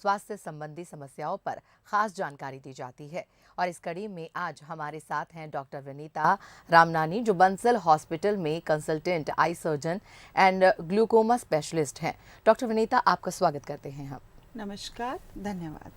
स्वास्थ्य संबंधी समस्याओं पर खास जानकारी दी जाती है। और इस कड़ी में आज हमारे साथ हैं डॉक्टर विनीता रामनानी, जो बंसल हॉस्पिटल में consultant eye surgeon and glaucoma specialist हैं। डॉक्टर विनीता, आपका स्वागत करते हैं हम। नमस्कार, धन्यवाद।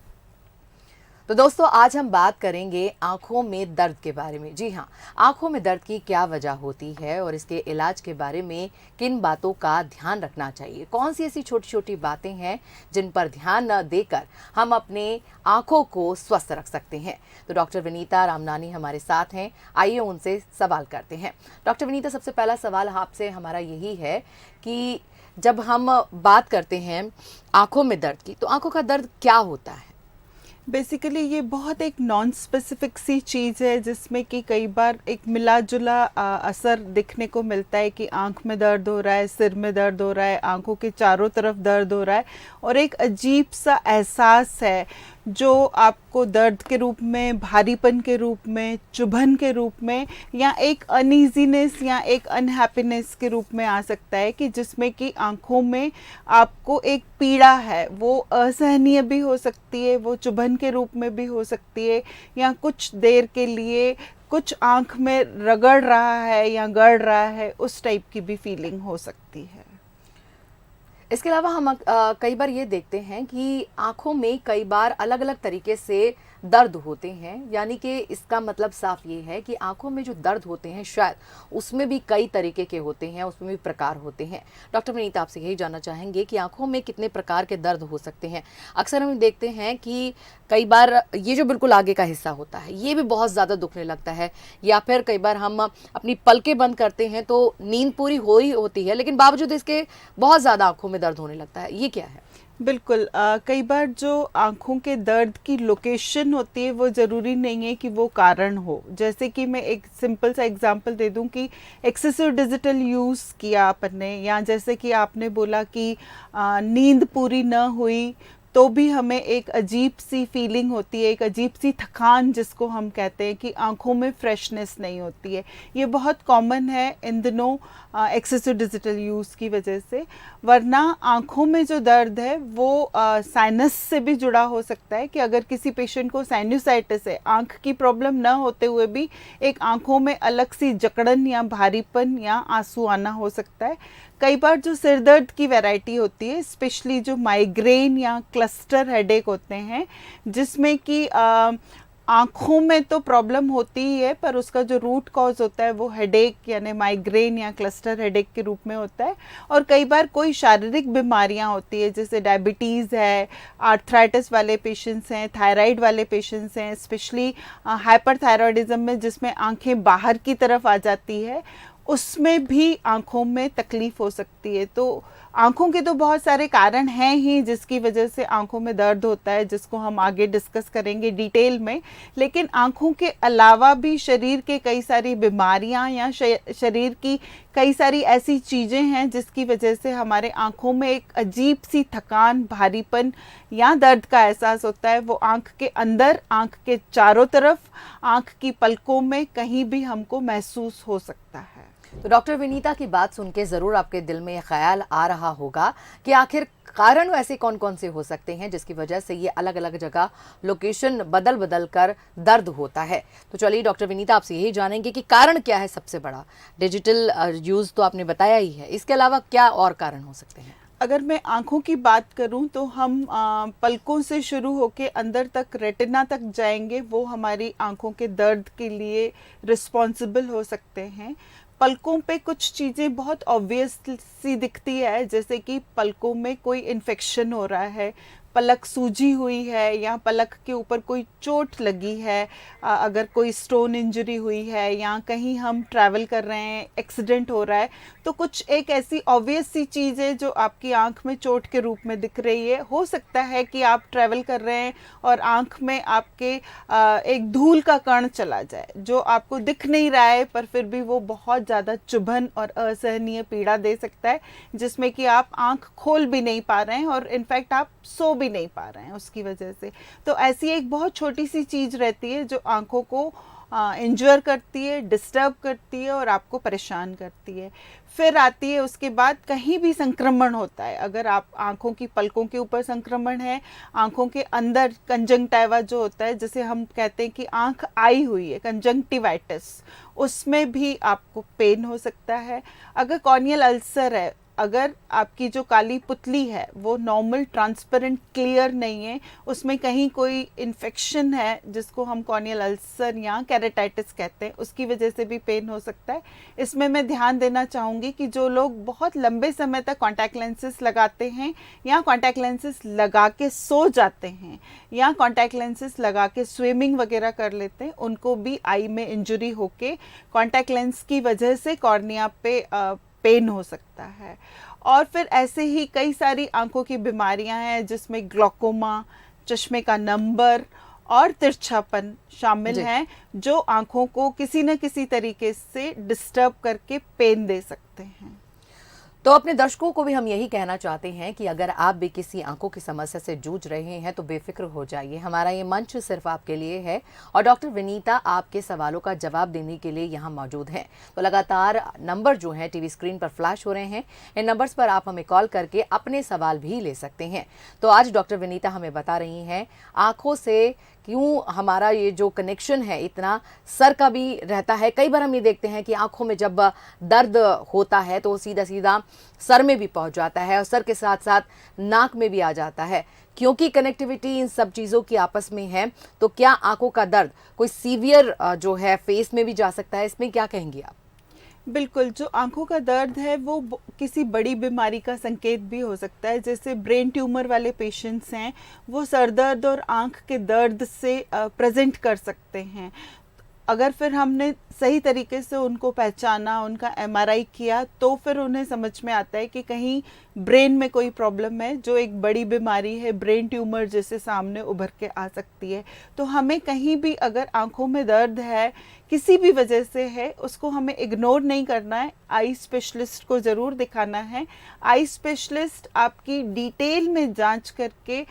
तो दोस्तों, आज हम बात करेंगे आंखों में दर्द के बारे में। जी हाँ, आंखों में दर्द की क्या वजह होती है और इसके इलाज के बारे में किन बातों का ध्यान रखना चाहिए, कौन सी ऐसी छोटी छोटी बातें हैं जिन पर ध्यान न देकर हम अपने आंखों को स्वस्थ रख सकते हैं। तो डॉक्टर विनीता रामनानी हमारे साथ हैं, आइए उनसे सवाल करते हैं। डॉक्टर विनीता, सबसे पहला सवाल आपसे हमारा यही है कि जब हम बात करते हैं आंखों में दर्द की, तो आंखों का दर्द क्या होता है? बेसिकली ये बहुत एक नॉन स्पेसिफिक सी चीज़ है जिसमें कि कई बार एक मिला जुला असर दिखने को मिलता है कि आंख में दर्द हो रहा है, सिर में दर्द हो रहा है, आंखों के चारों तरफ दर्द हो रहा है और एक अजीब सा एहसास है जो आपको दर्द के रूप में, भारीपन के रूप में, चुभन के रूप में या एक अनईजीनेस या एक अनहैप्पीनेस के रूप में आ सकता है, कि जिसमें कि आंखों में आपको एक पीड़ा है, वो असहनीय भी हो सकती है, वो चुभन के रूप में भी हो सकती है, या कुछ देर के लिए कुछ आंख में रगड़ रहा है या गड़ रहा है, उस टाइप की भी फीलिंग हो सकती है। इसके अलावा हम कई बार ये देखते हैं कि आंखों में कई बार अलग अलग तरीके से दर्द होते हैं, यानी कि इसका मतलब साफ ये है कि आंखों में जो दर्द होते हैं शायद उसमें भी कई तरीके के होते हैं, उसमें भी प्रकार होते हैं। डॉक्टर विनीता, आपसे यही जानना चाहेंगे कि आंखों में कितने प्रकार के दर्द हो सकते हैं। अक्सर हम देखते हैं कि कई बार ये जो बिल्कुल आगे का हिस्सा होता है ये भी बहुत ज़्यादा दुखने लगता है, या फिर कई बार हम अपनी पलकें बंद करते हैं तो नींद पूरी हो ही होती है, लेकिन बावजूद इसके बहुत ज़्यादा आंखों में दर्द होने लगता है। ये क्या है? बिल्कुल, कई बार जो आँखों के दर्द की लोकेशन होती है वो ज़रूरी नहीं है कि वो कारण हो। जैसे कि मैं एक सिंपल सा एग्जांपल दे दूं कि एक्सेसिव डिजिटल यूज़ किया आपने, या जैसे कि आपने बोला कि नींद पूरी न हुई तो भी हमें एक अजीब सी फीलिंग होती है, एक अजीब सी थकान जिसको हम कहते हैं, कि आंखों में फ्रेशनेस नहीं होती है। ये बहुत कॉमन है इन दिनों एक्सेसिव डिजिटल यूज़ की वजह से। वरना आंखों में जो दर्द है वो साइनस से भी जुड़ा हो सकता है, कि अगर किसी पेशेंट को साइनसाइटिस है, आंख की प्रॉब्लम न होते हुए भी एक आंखों में अलग सी जकड़न या भारीपन या आंसू आना हो सकता है। कई बार जो सिर दर्द की वैरायटी होती है, स्पेशली जो माइग्रेन या क्लस्टर हेडेक होते हैं, जिसमें कि आँखों में तो प्रॉब्लम होती ही है, पर उसका जो रूट कॉज होता है वो हेडेक यानी माइग्रेन या क्लस्टर हेडेक के रूप में होता है। और कई बार कोई शारीरिक बीमारियां होती है, जैसे डायबिटीज़ है, आर्थराइटिस वाले पेशेंट्स हैं, थायराइड वाले पेशेंट्स हैं, स्पेशली हाइपरथायरॉयडिज्म में जिसमें आंखें बाहर की तरफ आ जाती है, उसमें भी आँखों में तकलीफ़ हो सकती है। तो आँखों के तो बहुत सारे कारण हैं ही जिसकी वजह से आँखों में दर्द होता है, जिसको हम आगे डिस्कस करेंगे डिटेल में। लेकिन आँखों के अलावा भी शरीर के कई सारी बीमारियां या शरीर की कई सारी ऐसी चीज़ें हैं जिसकी वजह से हमारे आँखों में एक अजीब सी थकान, भारीपन या दर्द का एहसास होता है। वो आँख के अंदर, आँख के चारों तरफ, आँख की पलकों में कहीं भी हमको महसूस हो सकता है। तो डॉक्टर विनीता की बात सुन के ज़रूर आपके दिल में ख्याल आ रहा होगा कि आखिर कारण ऐसे कौन कौन से हो सकते हैं जिसकी वजह से ये अलग अलग जगह लोकेशन बदल बदल कर दर्द होता है। तो चलिए डॉक्टर विनीता, आपसे यही जानेंगे कि कारण क्या है सबसे बड़ा। डिजिटल यूज़ तो आपने बताया ही है, इसके अलावा क्या और कारण हो सकते हैं? अगर मैं आँखों की बात करूं तो हम पलकों से शुरू होकर अंदर तक, रेटिना तक जाएंगे, वो हमारी आँखों के दर्द के लिए रिस्पॉन्सिबल हो सकते हैं। पलकों पे कुछ चीज़ें बहुत ऑब्वियस सी दिखती है, जैसे कि पलकों में कोई इन्फेक्शन हो रहा है, पलक सूजी हुई है, या पलक के ऊपर कोई चोट लगी है, अगर कोई स्टोन इंजरी हुई है, या कहीं हम ट्रैवल कर रहे हैं, एक्सीडेंट हो रहा है, तो कुछ एक ऐसी ऑब्वियस सी चीज़ है जो आपकी आंख में चोट के रूप में दिख रही है। हो सकता है कि आप ट्रैवल कर रहे हैं और आंख में आपके एक धूल का कण चला जाए जो आपको दिख नहीं रहा है, पर फिर भी वो बहुत ज़्यादा चुभन और असहनीय पीड़ा दे सकता है, जिसमें कि आप आंख खोल भी नहीं पा रहे हैं और इनफैक्ट आप सो भी नहीं पा रहे हैं उसकी वजह से। तो ऐसी एक बहुत छोटी सी चीज़ रहती है जो आंखों को इंजर करती है, डिस्टर्ब करती है और आपको परेशान करती है। फिर आती है उसके बाद कहीं भी संक्रमण होता है, अगर आप आँखों की पलकों के ऊपर संक्रमण है, आँखों के अंदर कंजंक्टिवा जो होता है, जैसे हम कहते हैं कि आँख आई हुई है, कंजंक्टिवाइटिस, उसमें भी आपको पेन हो सकता है। अगर कॉर्नियल अल्सर है, अगर आपकी जो काली पुतली है वो नॉर्मल ट्रांसपेरेंट क्लियर नहीं है, उसमें कहीं कोई इन्फेक्शन है जिसको हम कॉर्नियल अल्सर या केरेटाइटिस कहते हैं, उसकी वजह से भी पेन हो सकता है। इसमें मैं ध्यान देना चाहूँगी कि जो लोग बहुत लंबे समय तक कॉन्टैक्ट लेंसेज लगाते हैं या कॉन्टैक्ट लेंसेज लगा के सो जाते हैं या कॉन्टैक्ट लेंसेज लगा के स्विमिंग वगैरह कर लेते हैं, उनको भी आई में इंजरी होके कॉन्टैक्ट लेंस की वजह से कॉर्निया पे पेन हो सकता है। और फिर ऐसे ही कई सारी आंखों की बीमारियां हैं जिसमें ग्लूकोमा, चश्मे का नंबर और तिरछापन शामिल हैं, जो आंखों को किसी न किसी तरीके से डिस्टर्ब करके पेन दे सकते हैं। तो अपने दर्शकों को भी हम यही कहना चाहते हैं कि अगर आप भी किसी आंखों की समस्या से जूझ रहे हैं तो बेफिक्र हो जाइए, हमारा ये मंच सिर्फ आपके लिए है और डॉक्टर विनीता आपके सवालों का जवाब देने के लिए यहाँ मौजूद हैं। तो लगातार नंबर जो हैं टीवी स्क्रीन पर फ्लैश हो रहे हैं, इन नंबर्स पर आप हमें कॉल करके अपने सवाल भी ले सकते हैं। तो आज डॉक्टर विनीता हमें बता रही हैं आंखों से क्यों हमारा ये जो कनेक्शन है इतना सर का भी रहता है। कई बार हम ये देखते हैं कि आंखों में जब दर्द होता है तो सीधा सीधा सर में भी पहुंच जाता है और सर के साथ साथ नाक में भी आ जाता है। क्योंकि कनेक्टिविटी इन सब चीज़ों की आपस में है, तो क्या आंखों का दर्द कोई सीवियर जो है फेस में भी जा सकता है? इसमें क्या कहेंगी आप? बिल्कुल, जो आंखों का दर्द है वो किसी बड़ी बीमारी का संकेत भी हो सकता है। जैसे ब्रेन ट्यूमर वाले पेशेंट्स हैं, वो सर दर्द और आंख के दर्द से प्रेजेंट कर सकते हैं। अगर फिर हमने सही तरीके से उनको पहचाना, उनका एमआरआई किया, तो फिर उन्हें समझ में आता है कि कहीं ब्रेन में कोई प्रॉब्लम है, जो एक बड़ी बीमारी है, ब्रेन ट्यूमर जैसे सामने उभर के आ सकती है। तो हमें कहीं भी अगर आंखों में दर्द है, किसी भी वजह से है, उसको हमें इग्नोर नहीं करना है, आई स्पेशलिस्ट को ज़रूर दिखाना है। आई स्पेशलिस्ट आपकी डिटेल में जांच करके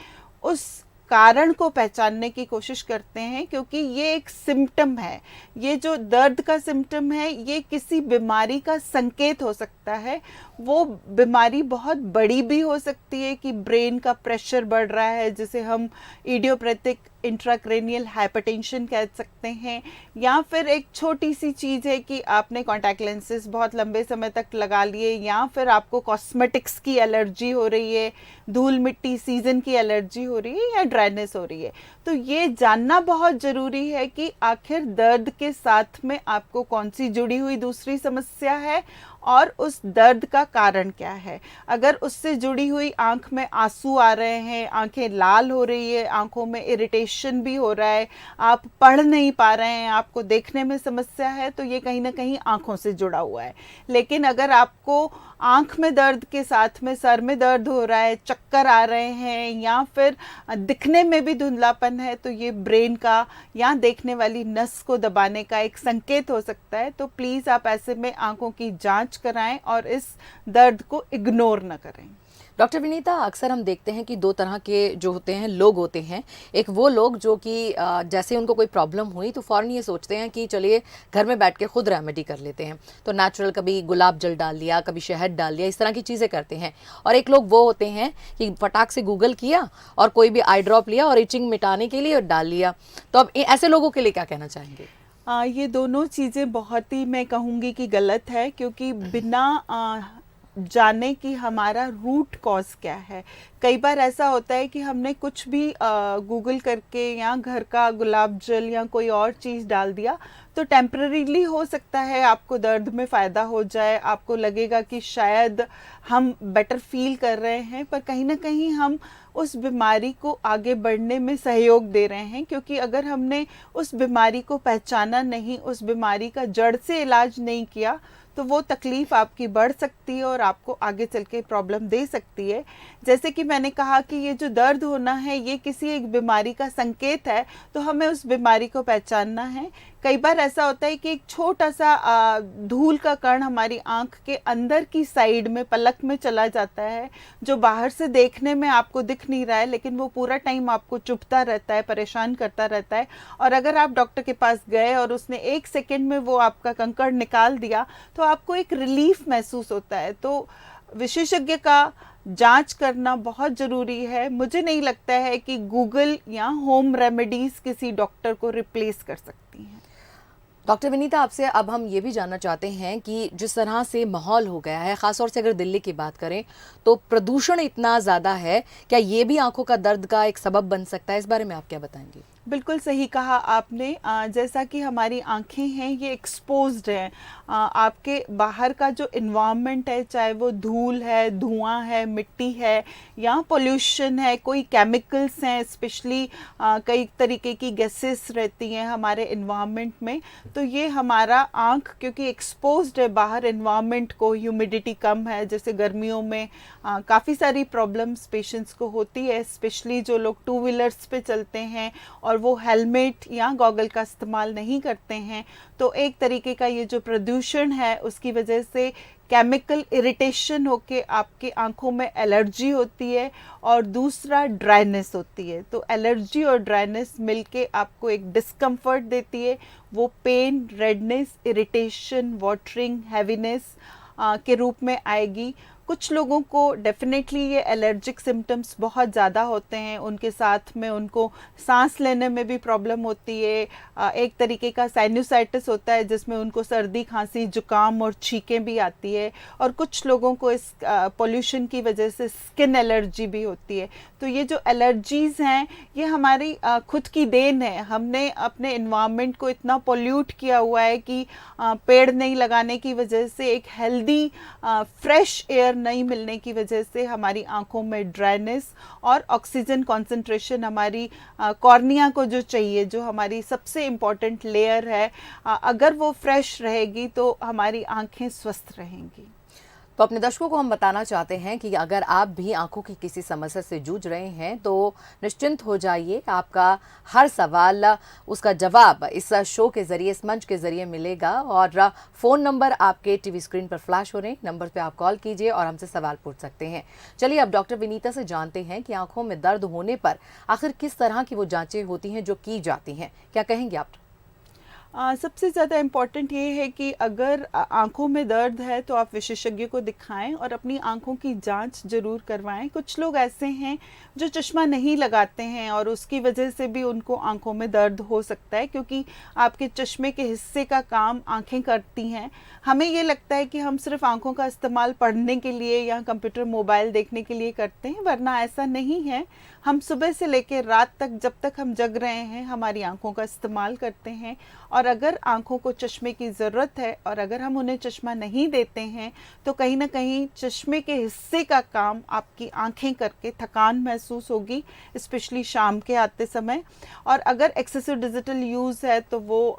उस कारण को पहचानने की कोशिश करते हैं, क्योंकि ये एक सिम्टम है, ये जो दर्द का सिम्टम है ये किसी बीमारी का संकेत हो सकता है। वो बीमारी बहुत बड़ी भी हो सकती है कि ब्रेन का प्रेशर बढ़ रहा है, जिसे हम इडियोपैथिक इंट्राक्रेनियल हाइपरटेंशन कह सकते हैं, या फिर एक छोटी सी चीज़ है कि आपने कॉन्टैक्ट लेंसेज बहुत लंबे समय तक लगा लिए, या फिर आपको कॉस्मेटिक्स की एलर्जी हो रही है, धूल मिट्टी सीजन की एलर्जी हो रही है, या ड्राइनेस हो रही है। तो ये जानना बहुत ज़रूरी है कि आखिर दर्द के साथ में आपको कौन सी जुड़ी हुई दूसरी समस्या है और उस दर्द का कारण क्या है। अगर उससे जुड़ी हुई आंख में आंसू आ रहे हैं, आंखें लाल हो रही है, आंखों में इरिटेशन भी हो रहा है, आप पढ़ नहीं पा रहे हैं, आपको देखने में समस्या है, तो ये कहीं ना कहीं आंखों से जुड़ा हुआ है। लेकिन अगर आपको आंख में दर्द के साथ में सर में दर्द हो रहा है, चक्कर आ रहे हैं, या फिर दिखने में भी धुंधलापन है, तो ये ब्रेन का या देखने वाली नस को दबाने का एक संकेत हो सकता है। तो प्लीज़ आप ऐसे में आंखों की जांच कराएं और इस दर्द को इग्नोर न करें। डॉक्टर विनीता, अक्सर हम देखते हैं कि दो तरह के जो होते हैं लोग होते हैं। एक वो लोग जो कि जैसे उनको कोई प्रॉब्लम हुई तो फ़ौरन ये सोचते हैं कि चलिए घर में बैठ के खुद रेमेडी कर लेते हैं, तो नेचुरल कभी गुलाब जल डाल लिया, कभी शहद डाल लिया, इस तरह की चीज़ें करते हैं। और एक लोग वो होते हैं कि फटाक से गूगल किया और कोई भी आई ड्रॉप लिया और इचिंग मिटाने के लिए डाल लिया। तो अब ऐसे लोगों के लिए क्या कहना चाहेंगे? ये दोनों चीज़ें बहुत ही, मैं कहूँगी कि गलत है, क्योंकि बिना जाने कि हमारा रूट कॉज क्या है। कई बार ऐसा होता है कि हमने कुछ भी गूगल करके या घर का गुलाब जल या कोई और चीज़ डाल दिया, तो टेम्परेरीली हो सकता है आपको दर्द में फ़ायदा हो जाए, आपको लगेगा कि शायद हम बेटर फील कर रहे हैं, पर कहीं ना कहीं हम उस बीमारी को आगे बढ़ने में सहयोग दे रहे हैं। क्योंकि अगर हमने उस बीमारी को पहचाना नहीं, उस बीमारी का जड़ से इलाज नहीं किया, तो वो तकलीफ़ आपकी बढ़ सकती है और आपको आगे चल के प्रॉब्लम दे सकती है। जैसे कि मैंने कहा कि ये जो दर्द होना है ये किसी एक बीमारी का संकेत है, तो हमें उस बीमारी को पहचानना है। कई बार ऐसा होता है कि एक छोटा सा धूल का कण हमारी आंख के अंदर की साइड में पलक में चला जाता है, जो बाहर से देखने में आपको दिख नहीं रहा है, लेकिन वो पूरा टाइम आपको चुभता रहता है, परेशान करता रहता है। और अगर आप डॉक्टर के पास गए और उसने 1 सेकेंड में वो आपका कंकड़ निकाल दिया तो आपको एक रिलीफ महसूस होता है। तो विशेषज्ञ का जांच करना बहुत ज़रूरी है। मुझे नहीं लगता है कि गूगल या होम रेमेडीज़ किसी डॉक्टर को रिप्लेस कर सकती हैं। डॉक्टर विनीता, आपसे अब हम ये भी जानना चाहते हैं कि जिस तरह से माहौल हो गया है, ख़ासतौर से अगर दिल्ली की बात करें तो प्रदूषण इतना ज़्यादा है, क्या ये भी आंखों का दर्द का एक सबब बन सकता है? इस बारे में आप क्या बताएंगे? बिल्कुल सही कहा आपने। जैसा कि हमारी आंखें हैं ये एक्सपोज्ड हैं। आपके बाहर का जो इन्वायरमेंट है, चाहे वो धूल है, धुआं है, मिट्टी है या पोल्यूशन है, कोई केमिकल्स हैं, स्पेशली कई तरीके की गैसेस रहती हैं हमारे इन्वायरमेंट में, तो ये हमारा आंख क्योंकि एक्सपोज्ड है बाहर इन्वायरमेंट को, ह्यूमिडिटी कम है, जैसे गर्मियों में काफ़ी सारी प्रॉब्लम्स पेशेंट्स को होती है, स्पेशली जो लोग 2 व्हीलर्स पे चलते हैं और वो हेलमेट या गॉगल का इस्तेमाल नहीं करते हैं। तो एक तरीके का ये जो प्रदूषण है उसकी वजह से केमिकल इरिटेशन होके आपकी आंखों में एलर्जी होती है और दूसरा ड्राइनेस होती है। तो एलर्जी और ड्राइनेस मिलके आपको एक डिस्कम्फर्ट देती है, वो pain, redness, irritation, watering, heaviness के रूप में आएगी। कुछ लोगों को डेफिनेटली ये एलर्जिक सिम्टम्स बहुत ज़्यादा होते हैं, उनके साथ में उनको सांस लेने में भी प्रॉब्लम होती है। एक तरीके का साइनोसाइटिस होता है जिसमें उनको सर्दी, खांसी, जुकाम और छींकें भी आती है। और कुछ लोगों को इस पोल्यूशन की वजह से स्किन एलर्जी भी होती है। तो ये जो एलर्जीज़ हैं ये हमारी खुद की देन है। हमने अपने इन्वायरमेंट को इतना पोल्यूट किया हुआ है कि पेड़ नहीं लगाने की वजह से, एक हेल्दी फ्रेश एयर नहीं मिलने की वजह से हमारी आंखों में ड्राइनेस और ऑक्सीजन कंसंट्रेशन हमारी कॉर्निया को जो चाहिए, जो हमारी सबसे इम्पॉर्टेंट लेयर है, अगर वो फ्रेश रहेगी तो हमारी आंखें स्वस्थ रहेंगी। तो अपने दर्शकों को हम बताना चाहते हैं कि अगर आप भी आंखों की किसी समस्या से जूझ रहे हैं तो निश्चिंत हो जाइए, आपका हर सवाल उसका जवाब इस शो के जरिए, इस मंच के जरिए मिलेगा। और फ़ोन नंबर आपके टीवी स्क्रीन पर फ्लैश हो रहे हैं, नंबर पे आप कॉल कीजिए और हमसे सवाल पूछ सकते हैं। चलिए अब डॉक्टर विनीता से जानते हैं कि आंखों में दर्द होने पर आखिर किस तरह की वो जाँचें होती हैं जो की जाती हैं। क्या कहेंगे आप? सबसे ज़्यादा इम्पॉर्टेंट ये है कि अगर आंखों में दर्द है तो आप विशेषज्ञ को दिखाएं और अपनी आंखों की जांच ज़रूर करवाएं। कुछ लोग ऐसे हैं जो चश्मा नहीं लगाते हैं और उसकी वजह से भी उनको आंखों में दर्द हो सकता है, क्योंकि आपके चश्मे के हिस्से का काम आंखें करती हैं। हमें ये लगता है कि हम सिर्फ आंखों का इस्तेमाल पढ़ने के लिए या कंप्यूटर, मोबाइल देखने के लिए करते हैं, वरना ऐसा नहीं है। हम सुबह से लेकर रात तक, जब तक हम जग रहे हैं, हमारी आंखों का इस्तेमाल करते हैं। और अगर आंखों को चश्मे की ज़रूरत है और अगर हम उन्हें चश्मा नहीं देते हैं तो कहीं ना कहीं चश्मे के हिस्से का काम आपकी आंखें करके थकान महसूस होगी, स्पेशली शाम के आते समय। और अगर एक्सेसिव डिजिटल यूज़ है तो वो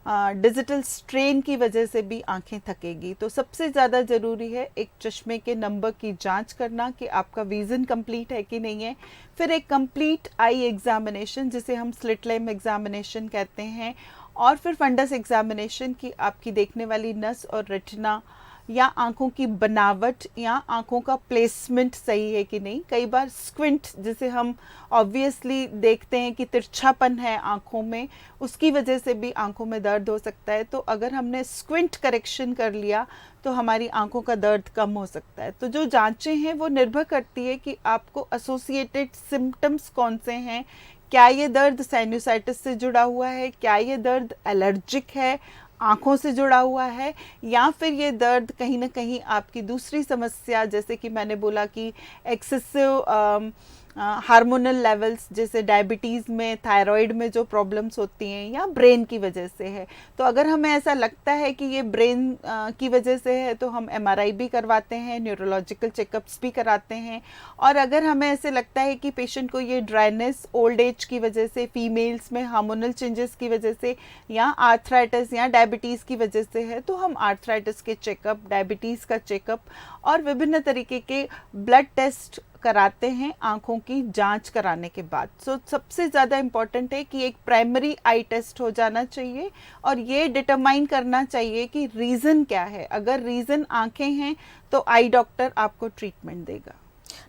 डिजिटल स्ट्रेन की वजह से भी आंखें थकेगी। तो सबसे ज़्यादा ज़रूरी है एक चश्मे के नंबर की जांच करना कि आपका विज़न कंप्लीट है कि नहीं है। फिर एक कंप्लीट आई एग्जामिनेशन, जिसे हम स्लिट लैम्प एग्जामिनेशन कहते हैं, और फिर फंडस एग्जामिनेशन की आपकी देखने वाली नस और रेटिना या आंखों की बनावट या आंखों का प्लेसमेंट सही है कि नहीं। कई बार स्क्विंट, जिसे हम ऑब्वियसली देखते हैं कि तिरछापन है आंखों में, उसकी वजह से भी आंखों में दर्द हो सकता है। तो अगर हमने स्क्विंट करेक्शन कर लिया तो हमारी आंखों का दर्द कम हो सकता है। तो जो जांचें हैं वो निर्भर करती है कि आपको एसोसिएटेड सिम्टम्स कौन से हैं। क्या ये दर्द साइनोसाइटिस से जुड़ा हुआ है, क्या ये दर्द एलर्जिक है, आँखों से जुड़ा हुआ है, या फिर ये दर्द कहीं ना कहीं आपकी दूसरी समस्या, जैसे कि मैंने बोला कि एक्सेसिव हार्मोनल लेवल्स, जैसे डायबिटीज़ में, थायराइड में जो प्रॉब्लम्स होती हैं, या ब्रेन की वजह से है। तो अगर हमें ऐसा लगता है कि ये ब्रेन की वजह से है तो हम एमआरआई भी करवाते हैं, न्यूरोलॉजिकल चेकअप्स भी कराते हैं। और अगर हमें ऐसे लगता है कि पेशेंट को ये ड्राइनेस ओल्ड एज की वजह से, फीमेल्स में हार्मोनल चेंजेस की वजह से, या आर्थराइटिस या डायबिटीज़ की वजह से है, तो हम आर्थराइटिस के चेकअप, डायबिटीज़ का चेकअप और विभिन्न तरीके के ब्लड टेस्ट कराते हैं आंखों की जांच कराने के बाद। सो सबसे ज़्यादा इम्पॉर्टेंट है कि एक प्राइमरी आई टेस्ट हो जाना चाहिए और ये डिटरमाइन करना चाहिए कि रीज़न क्या है। अगर रीज़न आंखें हैं तो आई डॉक्टर आपको ट्रीटमेंट देगा।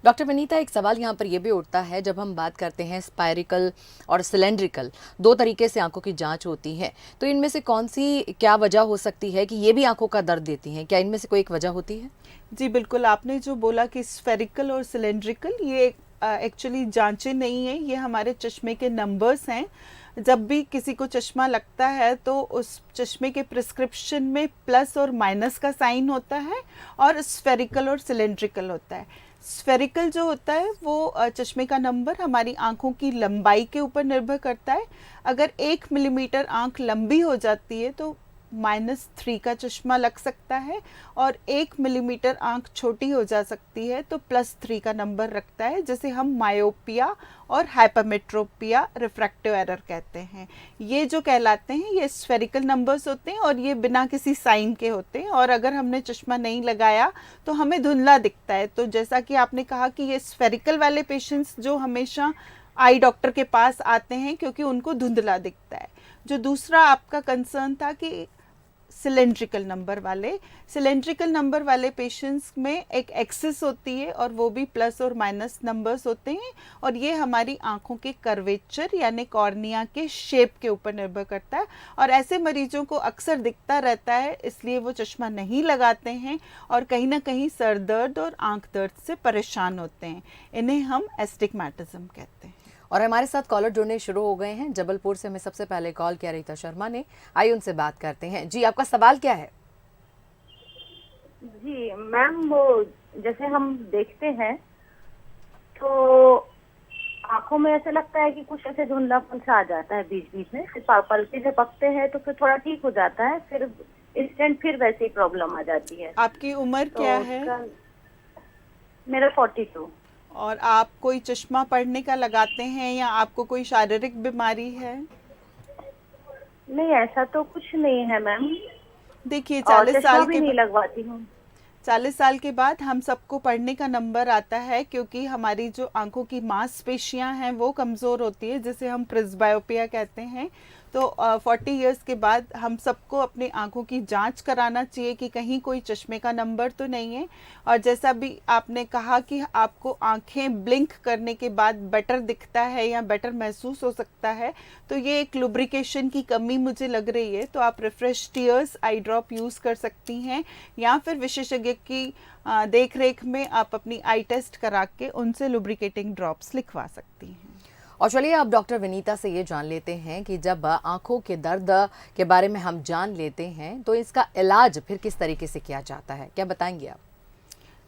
डॉक्टर विनीता, एक सवाल यहाँ पर यह भी उठता है, जब हम बात करते हैं स्पायरिकल और सिलेंड्रिकल, दो तरीके से आंखों की जांच होती है, तो इनमें से कौन सी क्या वजह हो सकती है कि ये भी आंखों का दर्द देती हैं? क्या इनमें से कोई एक वजह होती है? जी बिल्कुल, आपने जो बोला कि स्फेरिकल और सिलेंड्रिकल, ये एक्चुअली जांचें नहीं है, ये हमारे चश्मे के नंबर्स हैं। जब भी किसी को चश्मा लगता है तो उस चश्मे के प्रिस्क्रिप्शन में प्लस और माइनस का साइन होता है और स्फेरिकल और सिलेंड्रिकल होता है। स्फेरिकल जो होता है वो चश्मे का नंबर हमारी आंखों की लंबाई के ऊपर निर्भर करता है। अगर 1 मिलीमीटर आंख लंबी हो जाती है तो -3 का चश्मा लग सकता है, और 1 मिलीमीटर आंख छोटी हो जा सकती है तो +3 का नंबर रखता है, जिसे हम मायोपिया और हाइपरमेट्रोपिया रिफ्रैक्टिव एरर कहते हैं। ये जो कहलाते हैं ये स्फेरिकल नंबर्स होते हैं और ये बिना किसी साइन के होते हैं, और अगर हमने चश्मा नहीं लगाया तो हमें धुंधला दिखता है। तो जैसा कि आपने कहा कि ये स्फेरिकल वाले पेशेंट्स जो हमेशा आई डॉक्टर के पास आते हैं क्योंकि उनको धुंधला दिखता है। जो दूसरा आपका कंसर्न था कि सिलेंड्रिकल नंबर वाले पेशेंट्स में एक एक्सिस होती है और वो भी प्लस और माइनस नंबर्स होते हैं, और ये हमारी आंखों के कर्वेचर यानी कॉर्निया के शेप के ऊपर निर्भर करता है। और ऐसे मरीजों को अक्सर दिखता रहता है, इसलिए वो चश्मा नहीं लगाते हैं और कहीं ना कहीं सर दर्द और आंख दर्द से परेशान होते हैं। इन्हें हम एस्टिग्मेटिज्म कहते हैं। और हमारे साथ कॉलर जुड़ने शुरू हो गए हैं। जबलपुर से हमें सबसे पहले कॉल किया रीता शर्मा ने, आइए उनसे बात करते हैं। जी, आपका सवाल क्या है? जी मैम, वो जैसे हम देखते हैं तो आंखों में ऐसा लगता है कि कुछ ऐसे धुंधलापन सा आ जाता है बीच बीच में, फिर पलके से पकते हैं तो फिर थोड़ा ठीक हो जाता है, फिर इंस्टेंट फिर वैसे ही प्रॉब्लम आ जाती है। आपकी उम्र क्या है? मेरा 42। और आप कोई चश्मा पढ़ने का लगाते हैं या आपको कोई शारीरिक बीमारी है? नहीं, ऐसा तो कुछ नहीं है मैम। देखिए 40 साल भी के नहीं लगवाती हूँ। 40 साल के बाद हम सबको पढ़ने का नंबर आता है, क्योंकि हमारी जो आंखों की मांसपेशियां हैं वो कमज़ोर होती है, जिसे हम प्रेस्बायोपिया कहते हैं। तो 40 इयर्स के बाद हम सबको अपनी आंखों की जांच कराना चाहिए कि कहीं कोई चश्मे का नंबर तो नहीं है। और जैसा भी आपने कहा कि आपको आंखें ब्लिंक करने के बाद बेटर दिखता है या बेटर महसूस हो सकता है, तो ये एक लुब्रिकेशन की कमी मुझे लग रही है। तो आप refresh tears I drop use कर सकती हैं, या फिर विशेषज्ञ की देख रेख में आप अपनी आई टेस्ट करा के उनसे लुब्रिकेटिंग ड्रॉप्स लिखवा सकती हैं। और चलिए अब डॉक्टर विनीता से ये जान लेते हैं कि जब आंखों के दर्द के बारे में हम जान लेते हैं तो इसका इलाज फिर किस तरीके से किया जाता है, क्या बताएंगे आप?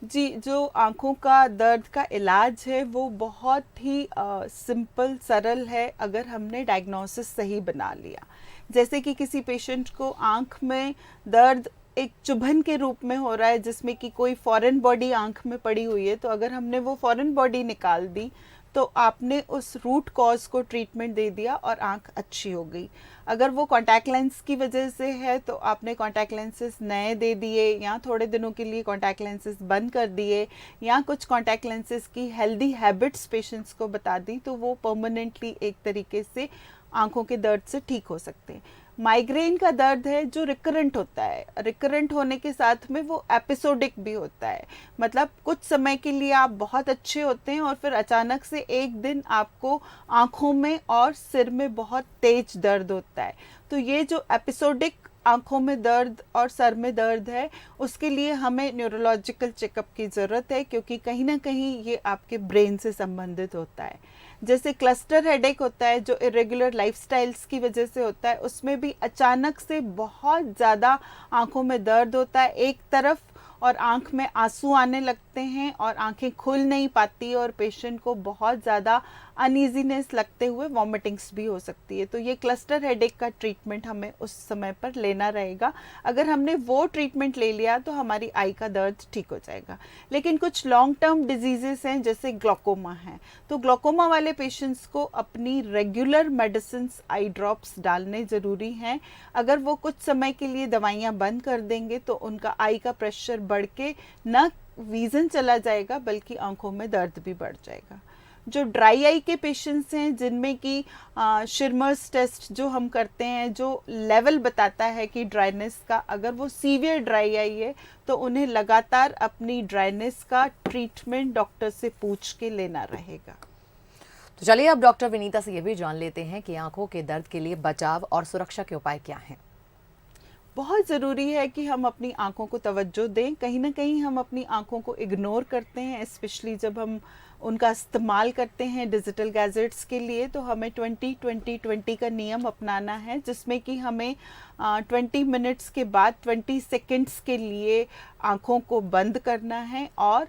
जी, जो आँखों का दर्द का इलाज है वो बहुत ही सिंपल सरल है, अगर हमने डायग्नोसिस सही बना लिया। जैसे कि किसी पेशेंट को आँख में दर्द एक चुभन के रूप में हो रहा है, जिसमें कि कोई फॉरेन बॉडी आँख में पड़ी हुई है, तो अगर हमने वो फॉरेन बॉडी निकाल दी तो आपने उस रूट कॉज को ट्रीटमेंट दे दिया और आँख अच्छी हो गई। अगर वो कॉन्टैक्ट लेंस की वजह से है तो आपने कॉन्टैक्ट लेंसेज नए दे दिए, या थोड़े दिनों के लिए कॉन्टैक्ट लेंसेज बंद कर दिए, या कुछ कॉन्टैक्ट लेंसेज की हेल्दी हैबिट्स पेशेंट्स को बता दी, तो वो परमानेंटली एक तरीके से आँखों के दर्द से ठीक हो सकते हैं। माइग्रेन का दर्द है जो रिकरेंट होता है, रिकरेंट होने के साथ में वो एपिसोडिक भी होता है, मतलब कुछ समय के लिए आप बहुत अच्छे होते हैं और फिर अचानक से एक दिन आपको आँखों में और सिर में बहुत तेज दर्द होता है। तो ये जो एपिसोडिक आँखों में दर्द और सर में दर्द है, उसके लिए हमें न्यूरोलॉजिकल चेकअप की ज़रूरत है, क्योंकि कहीं ना कहीं ये आपके ब्रेन से संबंधित होता है। जैसे क्लस्टर हेडेक होता है जो इरेगुलर लाइफस्टाइल्स की वजह से होता है, उसमें भी अचानक से बहुत ज़्यादा आँखों में दर्द होता है एक तरफ, और आँख में आंसू आने लगते हैं और आंखें खुल नहीं पाती, और पेशेंट को बहुत ज़्यादा अनईजीनेस लगते हुए वॉमिटिंग्स भी हो सकती है। तो ये क्लस्टर हेडेक का ट्रीटमेंट हमें उस समय पर लेना रहेगा। अगर हमने वो ट्रीटमेंट ले लिया तो हमारी आई का दर्द ठीक हो जाएगा। लेकिन कुछ लॉन्ग टर्म डिजीजेस हैं, जैसे ग्लोकोमा है, तो ग्लोकोमा वाले पेशेंट्स को अपनी रेगुलर मेडिसिन आई ड्रॉप्स डालने ज़रूरी हैं। अगर वो कुछ समय के लिए दवाइयाँ बंद कर देंगे तो उनका आई का प्रेशर बढ़ के न विजन चला जाएगा बल्कि आंखों में दर्द भी बढ़ जाएगा। जो ड्राई आई के पेशेंट्स हैं जिनमें कि शिरमर्स टेस्ट जो हम करते हैं जो लेवल बताता है कि ड्राइनेस का, अगर वो सीवियर ड्राई आई है तो उन्हें लगातार अपनी ड्राइनेस का ट्रीटमेंट डॉक्टर से पूछ के लेना रहेगा। तो चलिए अब डॉक्टर विनीता से ये भी जान लेते हैं कि आंखों के दर्द के लिए बचाव और सुरक्षा के उपाय क्या हैं। बहुत ज़रूरी है कि हम अपनी आंखों को तवज्जो दें। कहीं ना कहीं हम अपनी आंखों को इग्नोर करते हैं, स्पेशली जब हम उनका इस्तेमाल करते हैं डिजिटल गैजेट्स के लिए। तो हमें 20-20-20 का नियम अपनाना है, जिसमें कि हमें 20 मिनट्स के बाद 20 सेकेंड्स के लिए आंखों को बंद करना है। और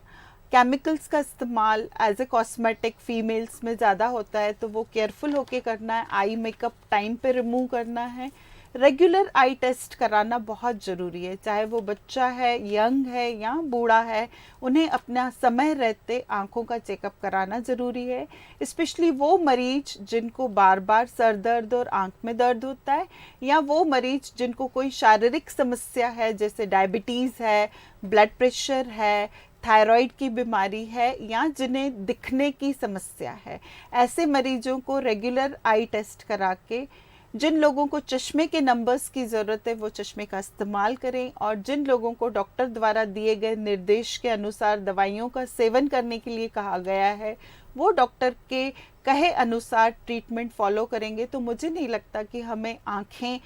केमिकल्स का इस्तेमाल एज ए कॉस्मेटिक फीमेल्स में ज़्यादा होता है, तो वो केयरफुल होके करना है। आई मेकअप टाइम पे रिमूव करना है। रेगुलर आई टेस्ट कराना बहुत ज़रूरी है, चाहे वो बच्चा है, यंग है या बूढ़ा है, उन्हें अपना समय रहते आंखों का चेकअप कराना ज़रूरी है। स्पेशली वो मरीज जिनको बार बार सर दर्द और आंख में दर्द होता है, या वो मरीज जिनको कोई शारीरिक समस्या है जैसे डायबिटीज़ है, ब्लड प्रेशर है, थायराइड की बीमारी है, या जिन्हें दिखने की समस्या है। ऐसे मरीजों को रेगुलर आई टेस्ट करा के, जिन लोगों को चश्मे के नंबर्स की ज़रूरत है वो चश्मे का इस्तेमाल करें, और जिन लोगों को डॉक्टर द्वारा दिए गए निर्देश के अनुसार दवाइयों का सेवन करने के लिए कहा गया है वो डॉक्टर के कहे अनुसार ट्रीटमेंट फॉलो करेंगे, तो मुझे नहीं लगता कि हमें आँखें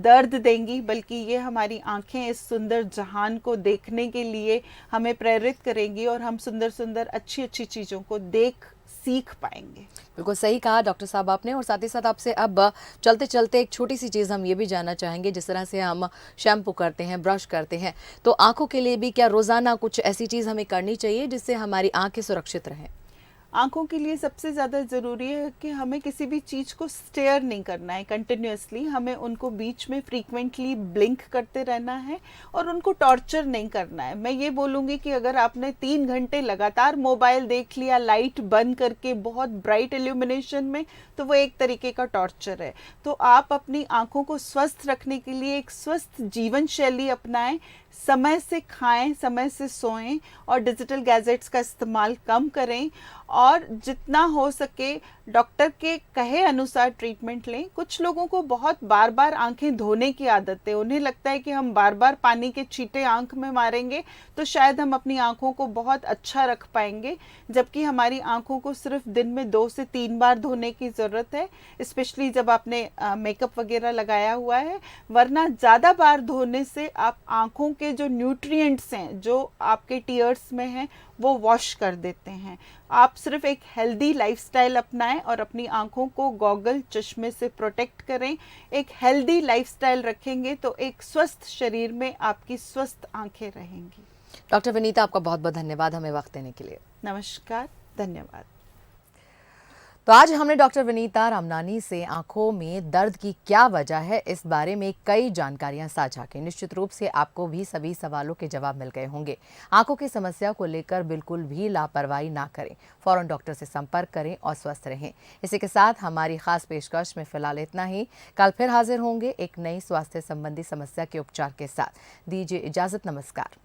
दर्द देंगी, बल्कि ये हमारी आँखें इस सुंदर जहान को देखने के लिए हमें प्रेरित करेंगी और हम सुंदर सुंदर अच्छी अच्छी चीज़ों को देख सीख पाएंगे। बिल्कुल सही कहा डॉक्टर साहब आपने। और साथ ही साथ आपसे अब चलते चलते एक छोटी सी चीज़ हम ये भी जानना चाहेंगे, जिस तरह से हम शैम्पू करते हैं, ब्रश करते हैं, तो आंखों के लिए भी क्या रोज़ाना कुछ ऐसी चीज़ हमें करनी चाहिए जिससे हमारी आंखें सुरक्षित रहें? आंखों के लिए सबसे ज़्यादा ज़रूरी है कि हमें किसी भी चीज़ को स्टेयर नहीं करना है कंटिन्यूअसली, हमें उनको बीच में फ्रीक्वेंटली ब्लिंक करते रहना है और उनको टॉर्चर नहीं करना है। मैं ये बोलूँगी कि अगर आपने 3 घंटे लगातार मोबाइल देख लिया लाइट बंद करके बहुत ब्राइट इल्यूमिनेशन में, तो वो एक तरीके का टॉर्चर है। तो आप अपनी आंखों को स्वस्थ रखने के लिए एक स्वस्थ जीवन शैली अपनाएं, समय से खाएं, समय से सोएं और डिजिटल गैजेट्स का इस्तेमाल कम करें, और जितना हो सके डॉक्टर के कहे अनुसार ट्रीटमेंट लें। कुछ लोगों को बहुत बार बार आंखें धोने की आदत है, उन्हें लगता है कि हम बार बार पानी के छींटे आंख में मारेंगे तो शायद हम अपनी आंखों को बहुत अच्छा रख पाएंगे, जबकि हमारी आंखों को सिर्फ दिन में 2 से 3 बार धोने की ज़रूरत है, स्पेशली जब आपने मेकअप वगैरह लगाया हुआ है। वरना ज़्यादा बार धोने से आप आंखों के जो न्यूट्रिएंट्स हैं जो आपके टीयर्स में हैं वो वॉश कर देते हैं। आप सिर्फ एक हेल्दी लाइफस्टाइल अपनाएं और अपनी आंखों को गॉगल चश्मे से प्रोटेक्ट करें। एक हेल्दी लाइफस्टाइल रखेंगे तो एक स्वस्थ शरीर में आपकी स्वस्थ आंखें रहेंगी। डॉक्टर विनीता, आपका बहुत बहुत धन्यवाद हमें वक्त देने के लिए। नमस्कार, धन्यवाद। तो आज हमने डॉक्टर विनीता रामनानी से आंखों में दर्द की क्या वजह है इस बारे में कई जानकारियां साझा की। निश्चित रूप से आपको भी सभी सवालों के जवाब मिल गए होंगे। आंखों की समस्या को लेकर बिल्कुल भी लापरवाही ना करें, फौरन डॉक्टर से संपर्क करें और स्वस्थ रहें। इसी के साथ हमारी खास पेशकश में फिलहाल इतना ही। कल फिर हाजिर होंगे एक नई स्वास्थ्य संबंधी समस्या के उपचार के साथ। दीजिए इजाजत, नमस्कार।